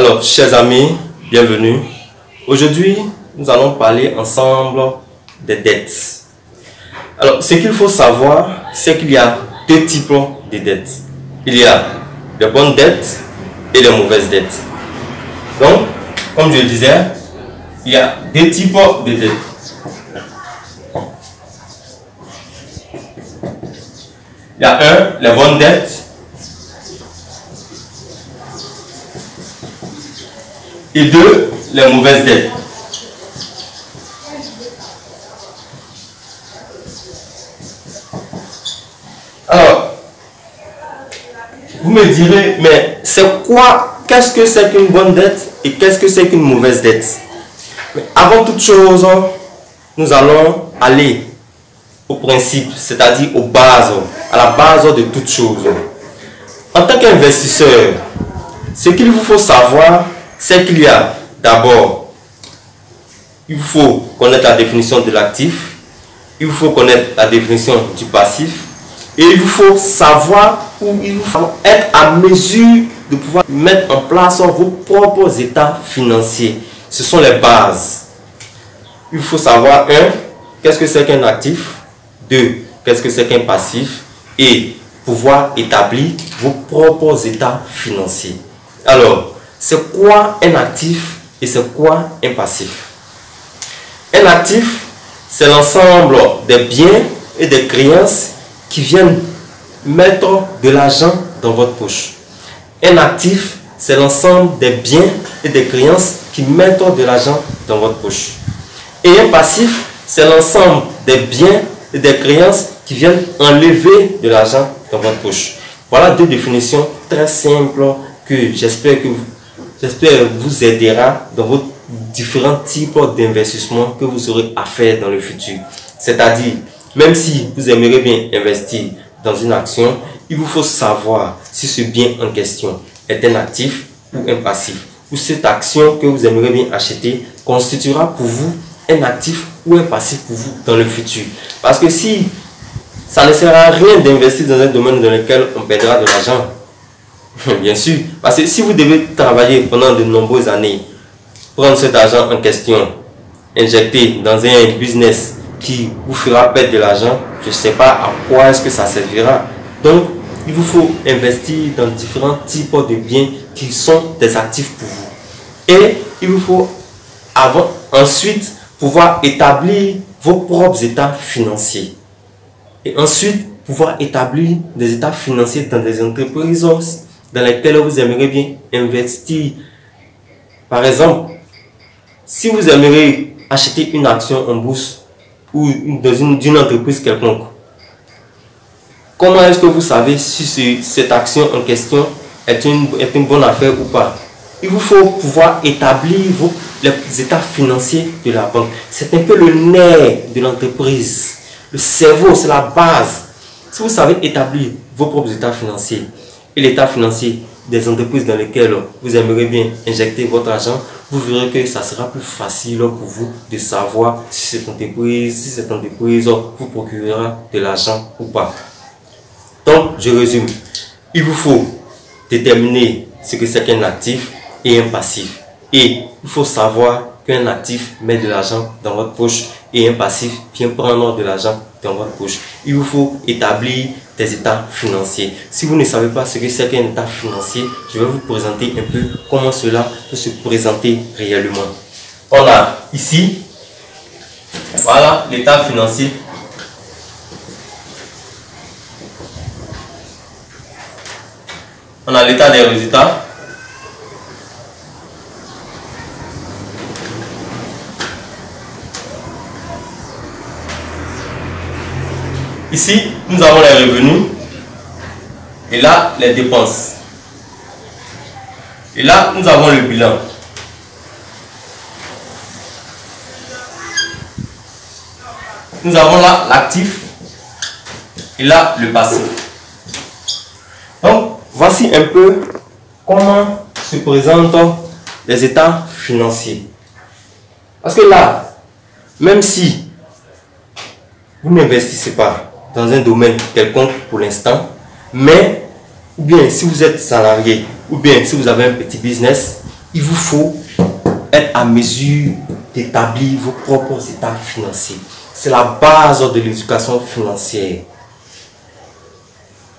Alors, chers amis, bienvenue. Aujourd'hui, nous allons parler ensemble des dettes. Alors, ce qu'il faut savoir, c'est qu'il y a deux types de dettes. Il y a les bonnes dettes et les mauvaises dettes. Donc, comme je le disais, il y a deux types de dettes. Il y a les bonnes dettes. Et deux, les mauvaises dettes. Alors, vous me direz, mais c'est quoi, qu'est-ce que c'est qu'une bonne dette et qu'est-ce que c'est qu'une mauvaise dette? Mais avant toute chose, nous allons aller au principe, c'est-à-dire aux bases, à la base de toute chose. En tant qu'investisseur, ce qu'il vous faut savoir, c'est qu'il y a d'abord, il faut connaître la définition de l'actif, il faut connaître la définition du passif, et il vous faut savoir ou il vous faut être à mesure de pouvoir mettre en place vos propres états financiers. Ce sont les bases. Il faut savoir, qu'est-ce que c'est qu'un actif, 2, qu'est-ce que c'est qu'un passif, et pouvoir établir vos propres états financiers. Alors, c'est quoi un actif et c'est quoi un passif? Un actif, c'est l'ensemble des biens et des créances qui viennent mettre de l'argent dans votre poche. Un actif, c'est l'ensemble des biens et des créances qui mettent de l'argent dans votre poche. Et un passif, c'est l'ensemble des biens et des créances qui viennent enlever de l'argent dans votre poche. Voilà deux définitions très simples que j'espère vous aidera dans vos différents types d'investissements que vous aurez à faire dans le futur. C'est-à-dire, même si vous aimeriez bien investir dans une action, il vous faut savoir si ce bien en question est un actif ou un passif. Ou cette action que vous aimeriez bien acheter constituera pour vous un actif ou un passif pour vous dans le futur. Parce que si ça ne sert à rien d'investir dans un domaine dans lequel on perdra de l'argent, bien sûr, parce que si vous devez travailler pendant de nombreuses années, prendre cet argent en question, injecter dans un business qui vous fera perdre de l'argent, je ne sais pas à quoi est-ce que ça servira. Donc, il vous faut investir dans différents types de biens qui sont des actifs pour vous. Et il vous faut ensuite pouvoir établir vos propres états financiers. Et ensuite, pouvoir établir des états financiers dans des entreprises dans lesquelles vous aimeriez bien investir. Par exemple, si vous aimeriez acheter une action en bourse ou dans une entreprise quelconque, comment est-ce que vous savez si cette action en question est une bonne affaire ou pas? Il vous faut pouvoir établir les états financiers de la banque. C'est un peu le nerf de l'entreprise. Le cerveau, c'est la base. Si vous savez établir vos propres états financiers et l'état financier des entreprises dans lesquelles vous aimeriez bien injecter votre argent, vous verrez que ça sera plus facile pour vous de savoir si cette entreprise vous procurera de l'argent ou pas. Donc, je résume. Il vous faut déterminer ce que c'est qu'un actif et un passif. Et il faut savoir qu'un actif met de l'argent dans votre poche et un passif vient prendre de l'argent dans votre poche. Il vous faut établir des états financiers. Si vous ne savez pas ce que c'est qu'un état financier, je vais vous présenter un peu comment cela peut se présenter réellement. On a ici, voilà l'état financier. On a l'état des résultats. Ici, nous avons les revenus. Et là, les dépenses. Et là, nous avons le bilan. Nous avons là l'actif. Et là, le passif. Donc, voici un peu comment se présentent les états financiers. Parce que là, même si vous n'investissez pas dans un domaine quelconque pour l'instant, mais ou bien si vous êtes salarié, ou bien si vous avez un petit business, il vous faut être à mesure d'établir vos propres états financiers. C'est la base de l'éducation financière.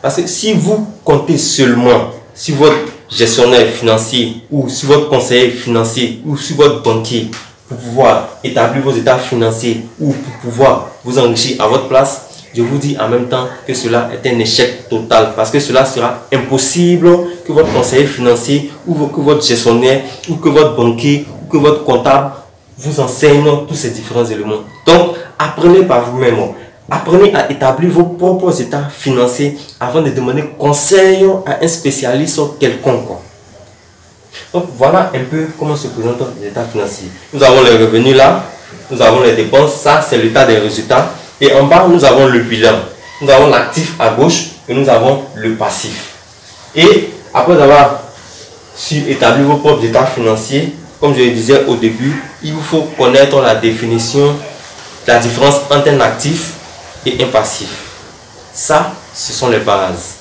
Parce que si vous comptez seulement sur votre gestionnaire financier ou sur votre conseiller financier ou sur votre banquier pour pouvoir établir vos états financiers ou pour pouvoir vous enrichir à votre place, je vous dis en même temps que cela est un échec total parce que cela sera impossible que votre conseiller financier ou que votre gestionnaire ou que votre banquier ou que votre comptable vous enseigne tous ces différents éléments. Donc, apprenez par vous-même. Apprenez à établir vos propres états financiers avant de demander conseil à un spécialiste quelconque. Donc, voilà un peu comment se présentent les états financiers. Nous avons les revenus là, nous avons les dépenses, ça c'est l'état des résultats. Et en bas, nous avons le bilan. Nous avons l'actif à gauche et nous avons le passif. Et après avoir su établir vos propres états financiers, comme je le disais au début, il vous faut connaître la définition, la différence entre un actif et un passif. Ça, ce sont les bases.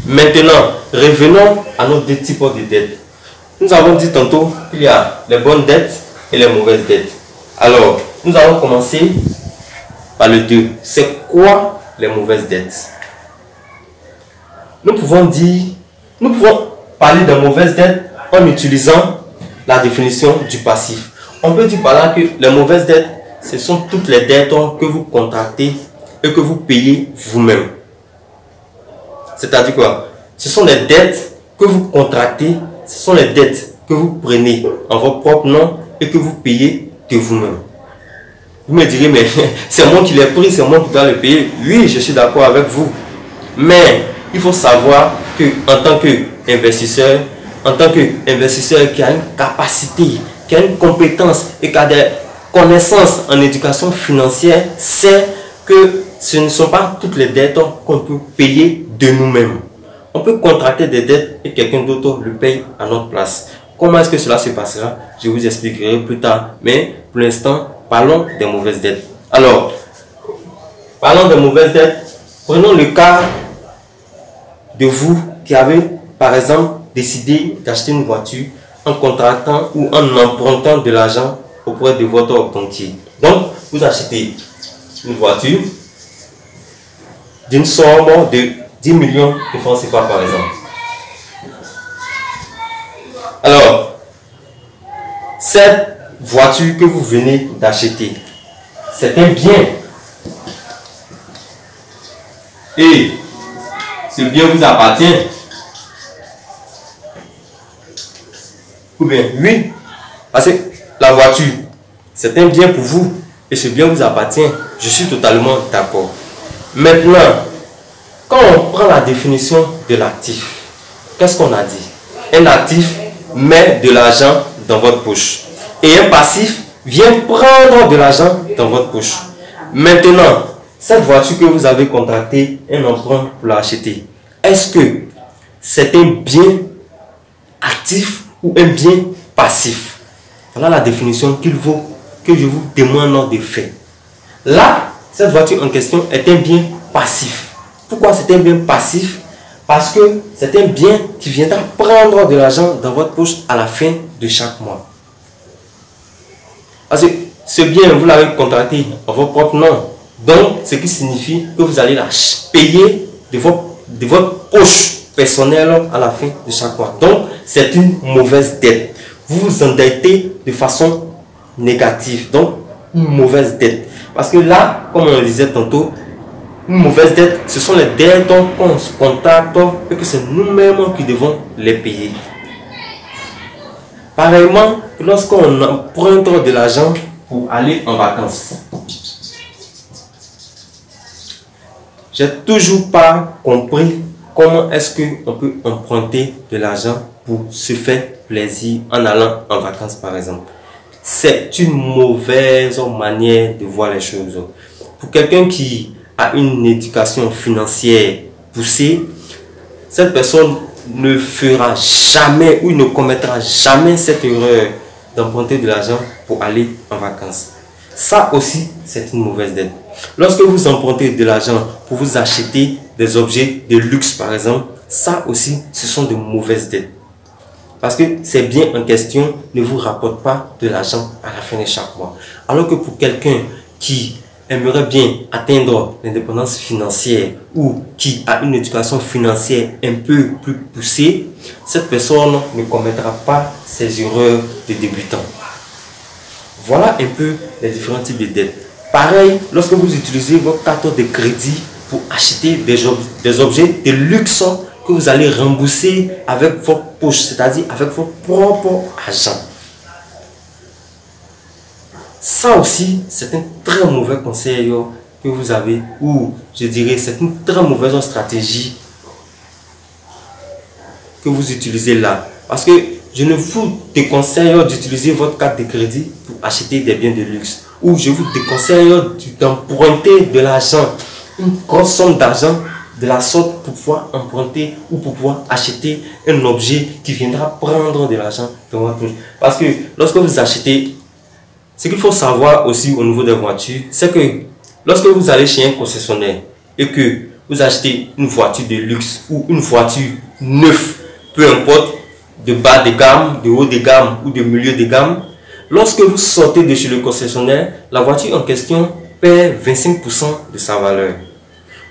Maintenant, revenons à nos deux types de dettes. Nous avons dit tantôt qu'il y a les bonnes dettes et les mauvaises dettes. Alors, nous allons commencer par le 2. C'est quoi les mauvaises dettes? Nous pouvons parler de mauvaises dettes en utilisant la définition du passif. On peut dire par là que les mauvaises dettes, ce sont toutes les dettes que vous contractez et que vous payez vous-même. C'est-à-dire quoi? Ce sont les dettes que vous contractez, ce sont les dettes que vous prenez en votre propre nom et que vous payez de vous-même. Vous me direz, mais c'est moi qui l'ai pris, c'est moi qui dois le payer. Oui, je suis d'accord avec vous. Mais il faut savoir que en tant qu'investisseur, qui a une capacité, qui a une compétence et qui a des connaissances en éducation financière, c'est que ce ne sont pas toutes les dettes qu'on peut payer de nous-mêmes. On peut contracter des dettes et quelqu'un d'autre le paye à notre place. Comment est-ce que cela se passera? Je vous expliquerai plus tard. Mais pour l'instant, parlons des mauvaises dettes. Alors, parlons des mauvaises dettes. Prenons le cas de vous qui avez, par exemple, décidé d'acheter une voiture en contractant ou en empruntant de l'argent auprès de votre banquier. Donc, vous achetez une voiture d'une somme de 10 millions de francs CFA par exemple. Alors, cette voiture que vous venez d'acheter, c'est un bien. Et ce bien vous appartient. Ou bien, oui, parce que la voiture, c'est un bien pour vous et ce bien vous appartient. Je suis totalement d'accord. Maintenant, quand on prend la définition de l'actif, qu'est-ce qu'on a dit? Un actif met de l'argent dans votre poche. Et un passif vient prendre de l'argent dans votre poche. Maintenant, cette voiture que vous avez contractée, un emprunt pour l'acheter, est-ce que c'est un bien actif ou un bien passif? Voilà la définition que je vous demande de faire. Là, cette voiture en question est un bien passif. Pourquoi c'est un bien passif? Parce que c'est un bien qui viendra prendre de l'argent dans votre poche à la fin de chaque mois. Parce que ce bien, vous l'avez contracté en votre propre nom. Donc, ce qui signifie que vous allez la payer de votre poche personnelle à la fin de chaque mois. Donc, c'est une mauvaise dette. Vous vous endettez de façon négative. Donc, une mauvaise dette. Parce que là, comme on le disait tantôt, une mauvaise dette, ce sont les dettes qu'on se contacte et que c'est nous-mêmes qui devons les payer. Pareillement, lorsqu'on emprunte de l'argent pour aller en vacances, j'ai toujours pas compris comment est-ce qu'on peut emprunter de l'argent pour se faire plaisir en allant en vacances par exemple. C'est une mauvaise manière de voir les choses. Pour quelqu'un qui a une éducation financière poussée, cette personne ne fera jamais ou ne commettra jamais cette erreur d'emprunter de l'argent pour aller en vacances. Ça aussi, c'est une mauvaise dette. Lorsque vous empruntez de l'argent pour vous acheter des objets de luxe par exemple, ça aussi, ce sont de mauvaises dettes. Parce que ces biens en question ne vous rapportent pas de l'argent à la fin de chaque mois. Alors que pour quelqu'un qui aimerait bien atteindre l'indépendance financière ou qui a une éducation financière un peu plus poussée, cette personne ne commettra pas ces erreurs de débutant. Voilà un peu les différents types de dettes. Pareil, lorsque vous utilisez votre carte de crédit pour acheter des objets de luxe que vous allez rembourser avec votre poche, c'est-à-dire avec votre propre argent. Ça aussi, c'est un très mauvais conseil que vous avez, ou je dirais c'est une très mauvaise stratégie que vous utilisez là. Parce que je ne vous déconseille d'utiliser votre carte de crédit pour acheter des biens de luxe. Ou je vous déconseille d'emprunter de l'argent, une grosse somme d'argent de la sorte pour pouvoir emprunter ou pour pouvoir acheter un objet qui viendra prendre de l'argent dans votre poche. Parce que lorsque vous achetez, ce qu'il faut savoir aussi au niveau des voitures, c'est que lorsque vous allez chez un concessionnaire et que vous achetez une voiture de luxe ou une voiture neuve, peu importe, de bas de gamme, de haut de gamme ou de milieu de gamme, lorsque vous sortez de chez le concessionnaire, la voiture en question perd 25% de sa valeur.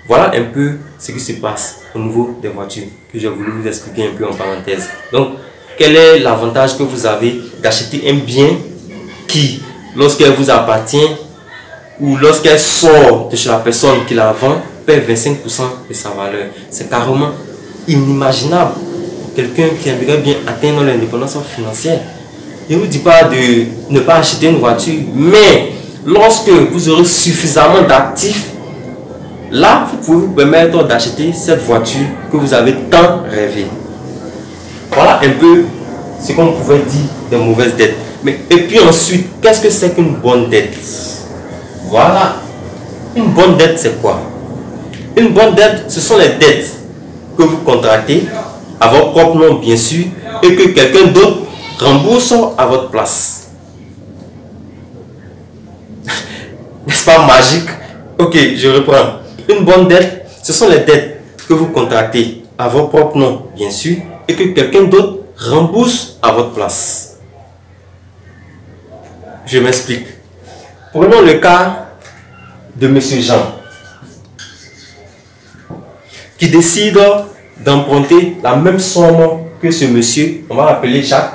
Voilà un peu ce qui se passe au niveau des voitures que j'ai voulu vous expliquer un peu en parenthèse. Donc, quel est l'avantage que vous avez d'acheter un bien qui, lorsqu'elle vous appartient ou lorsqu'elle sort de chez la personne qui la vend, perd 25% de sa valeur? C'est carrément inimaginable pour quelqu'un qui aimerait bien atteindre l'indépendance financière. Je ne vous dis pas de ne pas acheter une voiture, mais lorsque vous aurez suffisamment d'actifs, là, vous pouvez vous permettre d'acheter cette voiture que vous avez tant rêvé. Voilà un peu ce qu'on pouvait dire des mauvaises dettes. Et puis ensuite, qu'est-ce que c'est qu'une bonne dette? Voilà. Une bonne dette, c'est quoi? Une bonne dette, ce sont les dettes que vous contractez à votre propre nom, bien sûr, et que quelqu'un d'autre rembourse à votre place. N'est-ce pas magique? Ok, je reprends. Une bonne dette, ce sont les dettes que vous contractez à votre propre nom, bien sûr, et que quelqu'un d'autre rembourse à votre place. Je m'explique. Prenons le cas de M. Jean, qui décide d'emprunter la même somme que ce monsieur, on va l'appeler Jacques,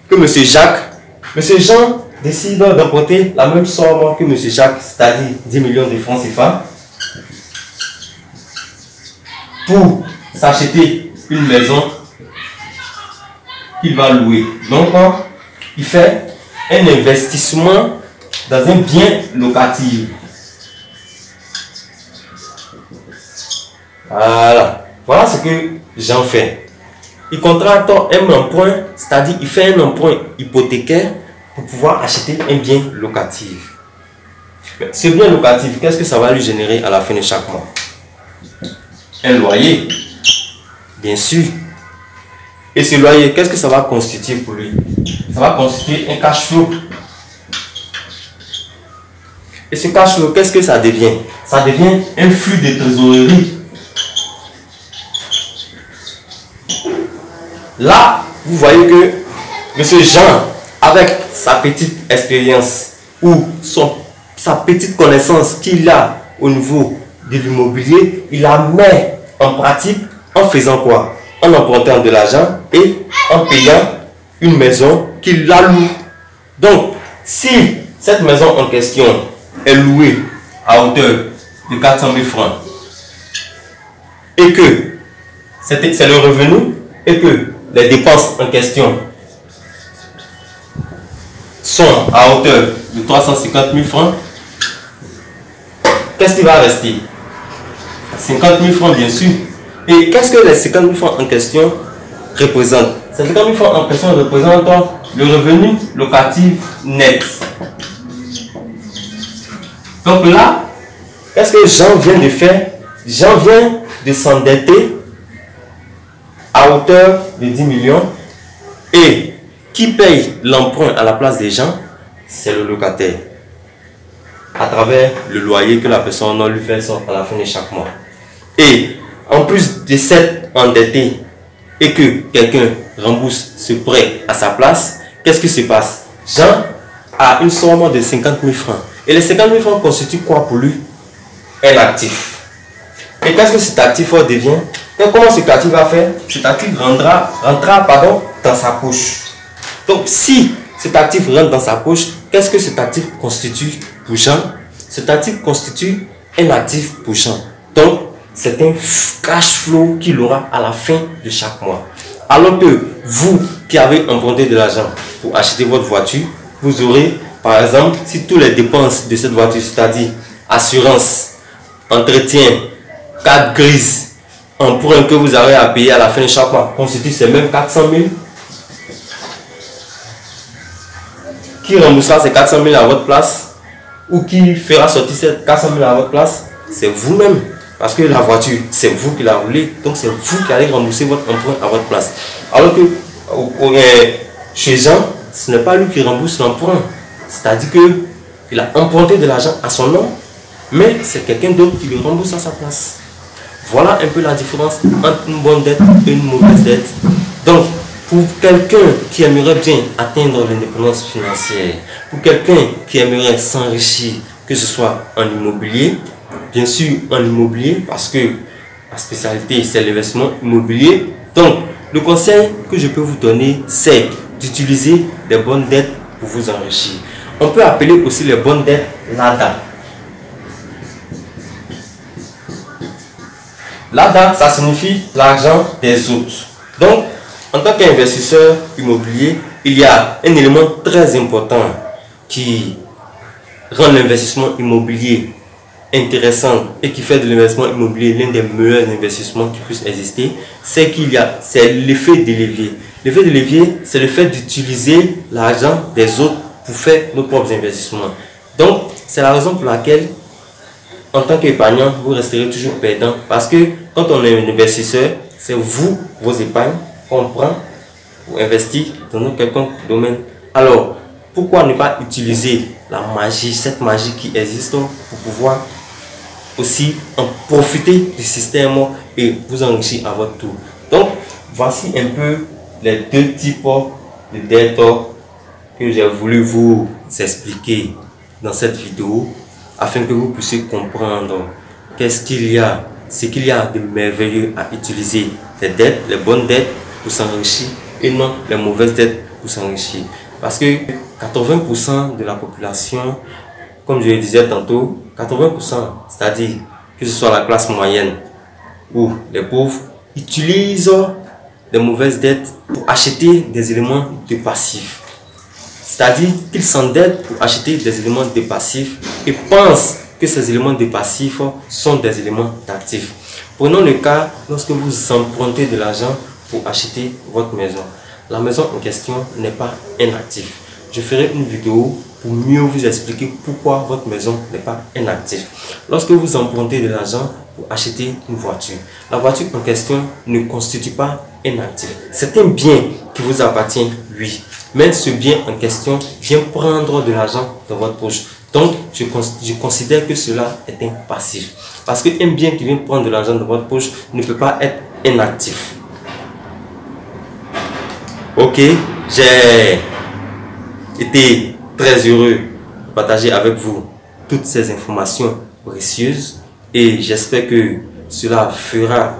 que M. Jacques. M. Jean décide d'emprunter la même somme que M. Jacques, c'est-à-dire 10 millions de francs CFA, pour s'acheter une maison qu'il va louer. Donc, il fait un investissement dans un bien locatif. Voilà ce que Jean fait. Il contracte un emprunt, c'est-à-dire il fait un emprunt hypothécaire pour pouvoir acheter un bien locatif. Ce bien locatif, qu'est-ce que ça va lui générer à la fin de chaque mois? Un loyer, bien sûr. Et ce loyer, qu'est-ce que ça va constituer pour lui? Ça va constituer un cash flow. Et ce cash flow, qu'est-ce que ça devient? Ça devient un flux de trésorerie. Là, vous voyez que M. Jean, avec sa petite expérience ou sa petite connaissance qu'il a au niveau de l'immobilier, il la met en pratique en faisant quoi? En empruntant de l'argent et en payant une maison qu'il la loue. Donc, si cette maison en question est louée à hauteur de 400 000 francs et que c'est le revenu et que les dépenses en question sont à hauteur de 350 000 francs, qu'est-ce qui va rester? 50 000 francs, bien sûr. Et qu'est-ce que les 50 000 francs en question représentent? Ces 50 000 francs en question représentent le revenu locatif net. Donc là, qu'est-ce que Jean vient de faire? Jean vient de s'endetter à hauteur de 10 millions. Et qui paye l'emprunt à la place des gens? C'est le locataire. À travers le loyer que la personne lui fait à la fin de chaque mois. Et en plus de s'être endetté et que quelqu'un rembourse ce prêt à sa place, qu'est-ce qui se passe? Jean a une somme de 50 000 francs. Et les 50 000 francs constituent quoi pour lui? Un actif. Et qu'est-ce que cet actif devient? Comment cet actif va faire? Cet actif rentrera dans sa poche. Donc si cet actif rentre dans sa poche, qu'est-ce que cet actif constitue pour Jean? Cet actif constitue un actif pour Jean. Donc c'est un cash flow qu'il aura à la fin de chaque mois. Alors que vous qui avez emprunté de l'argent pour acheter votre voiture, vous aurez par exemple, si toutes les dépenses de cette voiture, c'est-à-dire assurance, entretien, carte grise, emprunt que vous avez à payer à la fin de chaque mois, constitue ces mêmes 400 000, qui remboursera ces 400 000 à votre place ou qui fera sortir ces 400 000 à votre place? C'est vous-même. Parce que la voiture, c'est vous qui la roulez. Donc c'est vous qui allez rembourser votre emprunt à votre place. Alors que chez Jean, ce n'est pas lui qui rembourse l'emprunt. C'est-à-dire qu'il a emprunté de l'argent à son nom, mais c'est quelqu'un d'autre qui le rembourse à sa place. Voilà un peu la différence entre une bonne dette et une mauvaise dette. Donc, pour quelqu'un qui aimerait bien atteindre l'indépendance financière, pour quelqu'un qui aimerait s'enrichir, que ce soit en immobilier, bien sûr en immobilier, parce que la spécialité c'est l'investissement immobilier. Donc, le conseil que je peux vous donner, c'est d'utiliser des bonnes dettes pour vous enrichir. On peut appeler aussi les bonnes dettes l'ADA. L'ADA, ça signifie l'argent des autres. Donc, en tant qu'investisseur immobilier, il y a un élément très important qui rend l'investissement immobilier intéressant et qui fait de l'investissement immobilier l'un des meilleurs investissements qui puissent exister, c'est l'effet de levier. L'effet de levier, c'est le fait d'utiliser l'argent des autres pour faire nos propres investissements. Donc, c'est la raison pour laquelle, en tant qu'épargnant, vous resterez toujours perdant. Parce que quand on est un investisseur, c'est vous, vos épargnes, qu'on prend pour investir dans quelconque domaine. Alors, pourquoi ne pas utiliser la magie, cette magie qui existe pour pouvoir aussi en profiter du système et vous enrichir à votre tour. Donc, voici un peu les deux types de dettes que j'ai voulu vous expliquer dans cette vidéo afin que vous puissiez comprendre qu'est-ce qu'il y a, ce qu'il y a de merveilleux à utiliser les dettes, les bonnes dettes pour s'enrichir et non les mauvaises dettes pour s'enrichir. Parce que 80% de la population, comme je le disais tantôt, 80%, c'est-à-dire que ce soit la classe moyenne ou les pauvres, utilisent des mauvaises dettes pour acheter des éléments de passif. C'est-à-dire qu'ils s'endettent pour acheter des éléments de passif et pensent que ces éléments de passif sont des éléments d'actifs. Prenons le cas lorsque vous empruntez de l'argent pour acheter votre maison. La maison en question n'est pas un actif. Je ferai une vidéo pour mieux vous expliquer pourquoi votre maison n'est pas un actif. Lorsque vous empruntez de l'argent pour acheter une voiture, la voiture en question ne constitue pas un actif. C'est un bien qui vous appartient, oui. Mais ce bien en question vient prendre de l'argent dans votre poche. Donc, je considère que cela est un passif. Parce qu'un bien qui vient prendre de l'argent dans votre poche ne peut pas être un actif. Ok, j'ai été très heureux de partager avec vous toutes ces informations précieuses et j'espère que cela fera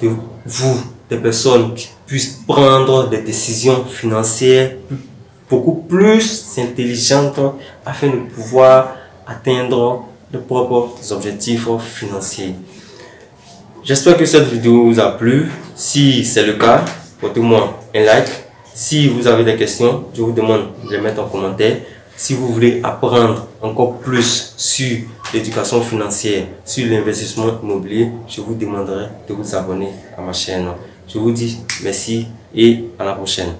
de vous des personnes qui puissent prendre des décisions financières beaucoup plus intelligentes afin de pouvoir atteindre de propres objectifs financiers. J'espère que cette vidéo vous a plu. Si c'est le cas, portez-moi un like. Si vous avez des questions, je vous demande de les mettre en commentaire. Si vous voulez apprendre encore plus sur l'éducation financière, sur l'investissement immobilier, je vous demanderai de vous abonner à ma chaîne. Je vous dis merci et à la prochaine.